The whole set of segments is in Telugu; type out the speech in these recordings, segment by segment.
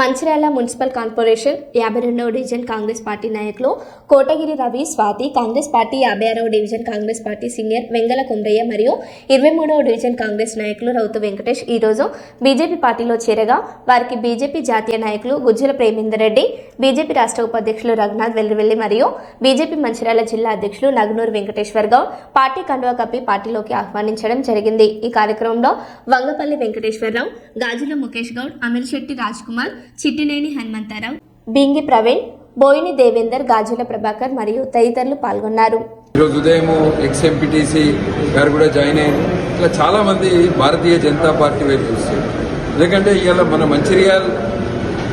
మంచిర్యాల మున్సిపల్ కార్పొరేషన్ 52వ డివిజన్ కాంగ్రెస్ పార్టీ నాయకులు కోటగిరి రవి స్వాతి, కాంగ్రెస్ పార్టీ 56వ division Congress party senior Vengala Kumraiah మరియు 23వ డివిజన్ కాంగ్రెస్ నాయకులు రౌతు వెంకటేష్ ఈరోజు బీజేపీ పార్టీలో చేరగా వారికి బీజేపీ జాతీయ నాయకులు గుజ్జల ప్రేమేందర్ రెడ్డి, బీజేపీ రాష్ట్ర ఉపాధ్యక్షులు రఘునాథ్ వెల్లివెల్లి మరియు బీజేపీ మంచిర్యాల జిల్లా అధ్యక్షులు నగునూరు వెంకటేశ్వర్ గౌడ్ పార్టీ కండువా కప్పి పార్టీలోకి ఆహ్వానించడం జరిగింది. ఈ కార్యక్రమంలో వంగపల్లి వెంకటేశ్వరరావు, గాజుల ముఖేష్ గౌడ్, అమీర్శెట్టి రాజ్ కుమార్, చిట్టినేని హనుమంతరావు, బింగి ప్రవీణ్, బోయిని దేవేందర్, గాజుల ప్రభాకర్ మరియు తదితరులు పాల్గొన్నారు. ఈరోజు ఉదయం ఎక్స్-ఎంపీటీసీ గారు కూడా జాయిన్ అయ్యారు. ఇట్లా చాలా మంది భారతీయ జనతా పార్టీ వైపు చూస్తారు. ఎందుకంటే ఇవాళ మన మంచిర్యాల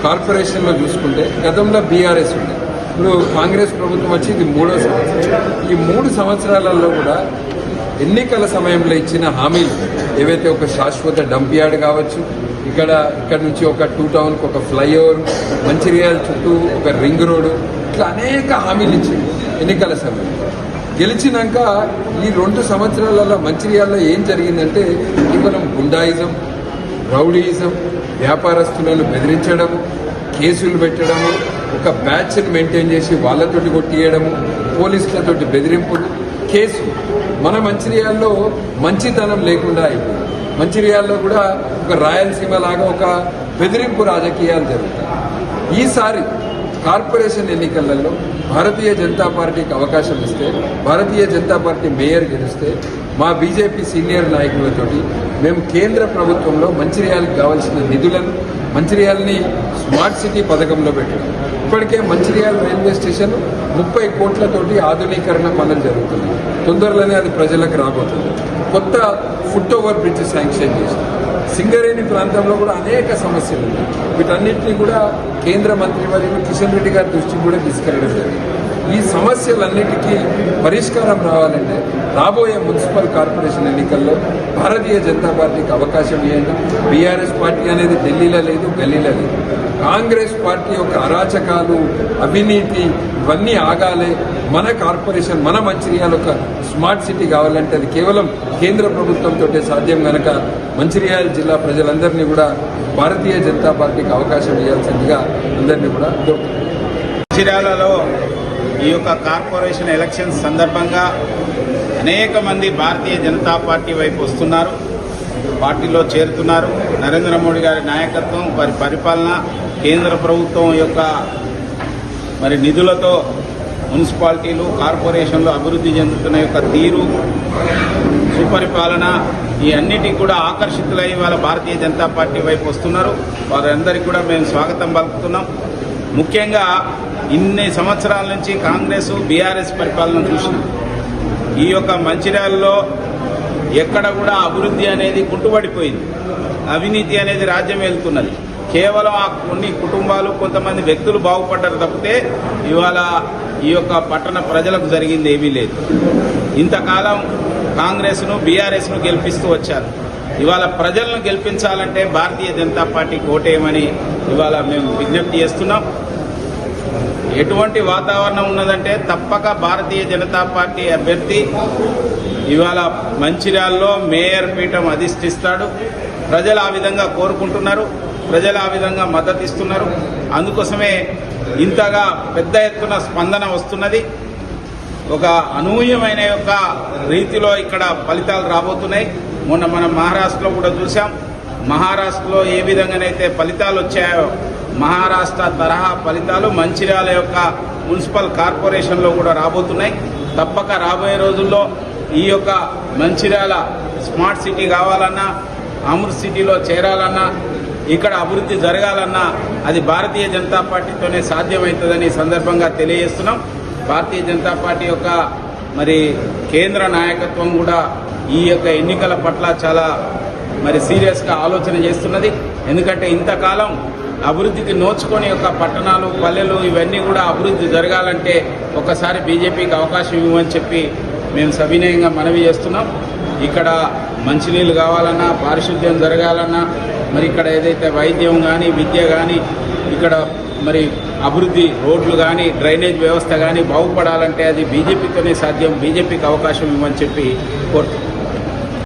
కార్పొరేషన్లో చూసుకుంటే గతంలో బీఆర్ఎస్ ఉంది, ఇప్పుడు కాంగ్రెస్ ప్రభుత్వం వచ్చి ఇది 3వ సంవత్సరం. ఈ 3 సంవత్సరాలలో కూడా ఎన్నికల సమయంలో ఇచ్చిన హామీలు ఏవైతే ఒక శాశ్వత డంప్ యార్డ్ కావచ్చు, ఇక్కడ నుంచి ఒక 2 టౌన్కి ఒక ఫ్లైఓవర్, మంచిర్యాల చుట్టూ ఒక రింగ్ రోడ్డు, ఇట్లా అనేక హామీలు ఇచ్చింది ఎన్నికల సమయంలో. గెలిచినాక ఈ 2 సంవత్సరాలలో మంచిర్యాలలో ఏం జరిగిందంటే కేవలం గుండాయిజం, రౌడీయిజం, వ్యాపారస్తులను బెదిరించడము, కేసులు పెట్టడము, ఒక బ్యాచ్ని మెయింటైన్ చేసి వాళ్ళతోటి కొట్టియడము, పోలీసులతోటి బెదిరింపులు, కేసులు. మన మంచిర్యాలలో మంచితనం లేకుండా అయిపోయింది. మంచిర్యాలలో కూడా ఒక రాయలసీమ లాగా ఒక బెదిరింపు రాజకీయాలు జరుగుతాయి. ఈసారి కార్పొరేషన్ ఎన్నికలలో భారతీయ జనతా పార్టీకి అవకాశం ఇస్తే, భారతీయ జనతా పార్టీ మేయర్ గెలిస్తే మా బీజేపీ సీనియర్ నాయకులతోటి మేము కేంద్ర ప్రభుత్వంలో మంచిర్యాలకు కావాల్సిన నిధులను, మంచిర్యాలని స్మార్ట్ సిటీ పథకంలో పెట్టాం. ఇప్పటికే మంచిర్యాల రైల్వే స్టేషన్ 30 కోట్లతోటి ఆధునీకరణ పనులు జరుగుతున్నాయి. తొందరలోనే అది ప్రజలకు రాబోతుంది. కొత్త ఫుట్ ఓవర్ బ్రిడ్జ్ శాంక్షన్ చేసింది. సింగరేణి ప్రాంతంలో కూడా అనేక సమస్యలు ఉన్నాయి. వీటన్నింటినీ కూడా కేంద్ర మంత్రి వర్యులు కిషన్ రెడ్డి గారి దృష్టికి కూడా తీసుకెళ్లడం జరిగింది. ఈ సమస్యలన్నిటికీ పరిష్కారం రావాలంటే రాబోయే మున్సిపల్ కార్పొరేషన్ ఎన్నికల్లో భారతీయ జనతా పార్టీకి అవకాశం ఇవ్వండి. బీఆర్ఎస్ పార్టీ అనేది ఢిల్లీలో లేదు, గల్లీలో లేదు. కాంగ్రెస్ పార్టీ యొక్క అరాచకాలు, అవినీతి ఇవన్నీ ఆగాలి. మన కార్పొరేషన్, మన మంచిర్యాల ఒక స్మార్ట్ సిటీ కావాలంటే అది కేవలం కేంద్ర ప్రభుత్వంతో సాధ్యం కనుక మంచిర్యాల జిల్లా ప్రజలందరినీ కూడా భారతీయ జనతా పార్టీకి అవకాశం ఇవ్వాల్సిందిగా అందరినీ కూడా కోరుతున్నాను. మంచిర్యాలలో ఈ యొక్క కార్పొరేషన్ ఎలక్షన్ సందర్భంగా అనేక మంది భారతీయ జనతా పార్టీ వైపు వస్తున్నారు, పార్టీలో చేరుతున్నారు. నరేంద్ర మోడీ గారి నాయకత్వం, వారి పరిపాలన, కేంద్ర ప్రభుత్వం యొక్క నిధులతో మున్సిపాలిటీలు, కార్పొరేషన్లు అభివృద్ధి చెందుతున్న యొక్క తీరు, సుపరిపాలన, ఈ అన్నిటికీ కూడా ఆకర్షితులై వాళ్ళ భారతీయ జనతా పార్టీ వైపు వస్తున్నారు. వారందరికీ కూడా మేము స్వాగతం పలుకుతున్నాం. ముఖ్యంగా ఇన్ని సంవత్సరాల నుంచి కాంగ్రెస్, బీఆర్ఎస్ పరిపాలన చూసింది. ఈ యొక్క మంచిర్యాలలో ఎక్కడ కూడా అభివృద్ధి అనేది కుంటుపడిపోయింది. అవినీతి అనేది రాజ్యం వెళ్తున్నది. కేవలం ఆ కొన్ని కుటుంబాలు, కొంతమంది వ్యక్తులు బాగుపడ్డారు తప్పితే ఇవాళ ఈ యొక్క పట్టణ ప్రజలకు జరిగింది ఏమీ లేదు. ఇంతకాలం కాంగ్రెస్ను, బీఆర్ఎస్ను గెలిపిస్తూ వచ్చారు. ఇవాళ ప్రజలను గెలిపించాలంటే భారతీయ జనతా పార్టీకి ఓటేయమని ఇవాళ మేము విజ్ఞప్తి చేస్తున్నాం. ఎటువంటి వాతావరణం ఉన్నదంటే తప్పక భారతీయ జనతా పార్టీ అభ్యర్థి ఇవాళ మంచిర్యాలలో మేయర్ పీఠం అధిష్ఠిస్తాడు. ప్రజలు ఆ విధంగా కోరుకుంటున్నారు, ప్రజలు ఆ విధంగా మద్దతు ఇస్తున్నారు. అందుకోసమే ఇంతగా పెద్ద ఎత్తున స్పందన వస్తున్నది. ఒక అనూహ్యమైన యొక్క రీతిలో ఇక్కడ ఫలితాలు రాబోతున్నాయి. మొన్న మనం మహారాష్ట్రలో కూడా చూసాం. మహారాష్ట్రలో ఏ విధంగానైతే ఫలితాలు వచ్చాయో మహారాష్ట్ర తరహా ఫలితాలు మంచిర్యాల యొక్క మున్సిపల్ కార్పొరేషన్లో కూడా రాబోతున్నాయి. తప్పక రాబోయే రోజుల్లో ఈ యొక్క మంచిర్యాల స్మార్ట్ సిటీ కావాలన్నా, అమృత్ సిటీలో చేరాలన్నా, ఇక్కడ అభివృద్ధి జరగాలన్నా అది భారతీయ జనతా పార్టీతోనే సాధ్యమవుతుందని సందర్భంగా తెలియజేస్తున్నాం. భారతీయ జనతా పార్టీ యొక్క కేంద్ర నాయకత్వం కూడా ఈ యొక్క ఎన్నికల పట్ల చాలా సీరియస్గా ఆలోచన చేస్తున్నది. ఎందుకంటే ఇంతకాలం అభివృద్ధికి నోచుకొని యొక్క పట్టణాలు, పల్లెలు ఇవన్నీ కూడా అభివృద్ధి జరగాలంటే ఒకసారి బీజేపీకి అవకాశం ఇవ్వమని చెప్పి మేము సవినయంగా మనవి చేస్తున్నాం. ఇక్కడ మంచినీళ్ళు కావాలన్నా, పారిశుద్ధ్యం జరగాలన్నా, ఇక్కడ ఏదైతే వైద్యం కానీ, విద్య కానీ, ఇక్కడ అభివృద్ధి, రోడ్లు కానీ, డ్రైనేజ్ వ్యవస్థ కానీ బాగుపడాలంటే అది బీజేపీతోనే సాధ్యం. బీజేపీకి అవకాశం ఇవ్వమని చెప్పి కోరుతున్నాం.